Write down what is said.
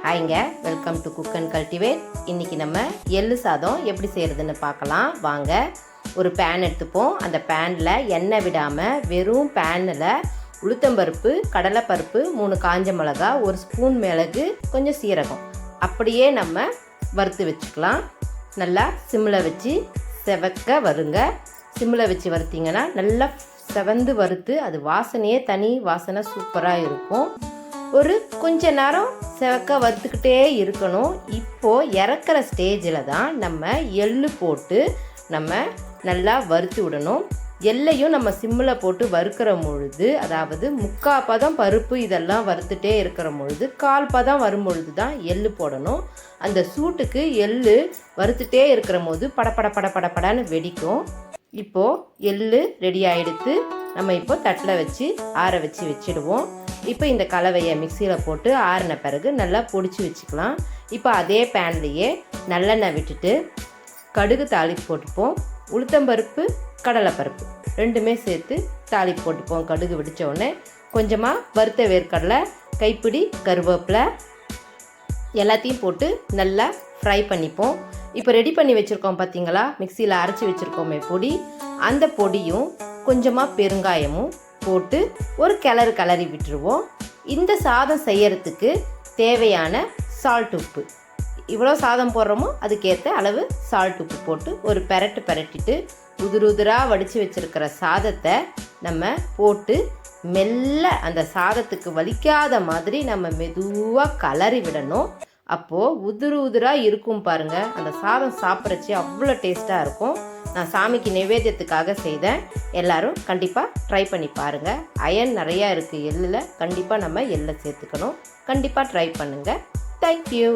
ஹாய்ங்க, welcome to cook and cultivate. இன்றைக்கி நம்ம எள்ளு சாதம் எப்படி செய்கிறதுன்னு பார்க்கலாம் வாங்க. ஒரு பேன் எடுத்துப்போம். அந்த பேனில் எண்ணெய் விடாமல் வெறும் பேனில் உளுத்தம்பருப்பு, கடலைப்பருப்பு, 3 காஞ்ச மிளகா, 1 ஸ்பூன் மிளகு, கொஞ்சம் சீரகம் அப்படியே நம்ம வறுத்து வச்சுக்கலாம். நல்லா சிம்மில் வச்சு செவக்க வருங்க. சிம்மில் வச்சு வறுத்திங்கன்னா நல்லா செவந்து வறுத்து அது வாசனையே தனி வாசனை சூப்பராக இருக்கும். ஒரு கொஞ்ச நேரம் செவக்க வறுத்துக்கிட்டே இருக்கணும். இப்போது இறக்குற ஸ்டேஜில் தான் நம்ம எள்ளு போட்டு நம்ம நல்லா வறுத்து விடணும். எள்ளையும் நம்ம சிம்மில் போட்டு வறுக்கிற பொழுது, அதாவது 3/4 பதம் பருப்பு இதெல்லாம் வறுத்துட்டே இருக்கிற பொழுது 1/4 பதம் வரும் பொழுது தான் எள்ளு போடணும். அந்த சூட்டுக்கு எள்ளு வறுத்துட்டே இருக்கிற போது படன்னு வெடிக்கும். இப்போது எள்ளு ரெடி ஆகிடுத்து. நம்ம இப்போ தட்டில் வச்சு ஆற வச்சு வச்சுடுவோம். இப்போ இந்த கலவையை மிக்சியில் போட்டு ஆறின பிறகு நல்லா பொடிச்சு வச்சுக்கலாம். இப்போ அதே பேன்லேயே நல்லெண்ணெய் விட்டுட்டு கடுகு தாளிப்பு போட்டுப்போம். உளுத்தம்பருப்பு, கடலைப்பருப்பு ரெண்டுமே சேர்த்து தாளிப்பு போட்டுப்போம். கடுகு வெடித்த உடனே கொஞ்சமாக வறுத்த வேர்க்கடலை, கைப்பிடி கருவேப்பிலை எல்லாத்தையும் போட்டு நல்லா ஃப்ரை பண்ணிப்போம். இப்போ ரெடி பண்ணி வச்சுருக்கோம் பார்த்தீங்களா, மிக்சியில் அரைச்சி வச்சுருக்கோமே பொடி, அந்த பொடியும் கொஞ்சமாக பெருங்காயமும் போட்டு ஒரு கிளறி விட்டுருவோம். இந்த சாதம் செய்யறதுக்கு தேவையான சால்ட் உப்பு, இவ்வளோ சாதம் போடுறோமோ அதுக்கேற்ற அளவு சால்ட் உப்பு போட்டு ஒரு பெரட்டிட்டு உதிராக வடித்து வச்சுருக்கிற சாதத்தை நம்ம போட்டு மெல்ல அந்த சாதத்துக்கு வலிக்காத மாதிரி நம்ம மெதுவாக கிளறி விடணும். அப்போது உதிராக இருக்கும் பாருங்கள். அந்த சாதம் சாப்பிட்றச்சி அவ்வளோ டேஸ்ட்டாக இருக்கும். நான் சாமிக்கு நைவேத்தியத்துக்காக செய்தேன். எல்லோரும் கண்டிப்பாக ட்ரை பண்ணி பாருங்கள். அயன் நிறையா இருக்குது எள்ளில். கண்டிப்பாக நம்ம எள்ளை சேர்த்துக்கணும். கண்டிப்பாக ட்ரை பண்ணுங்கள். தேங்க்யூ.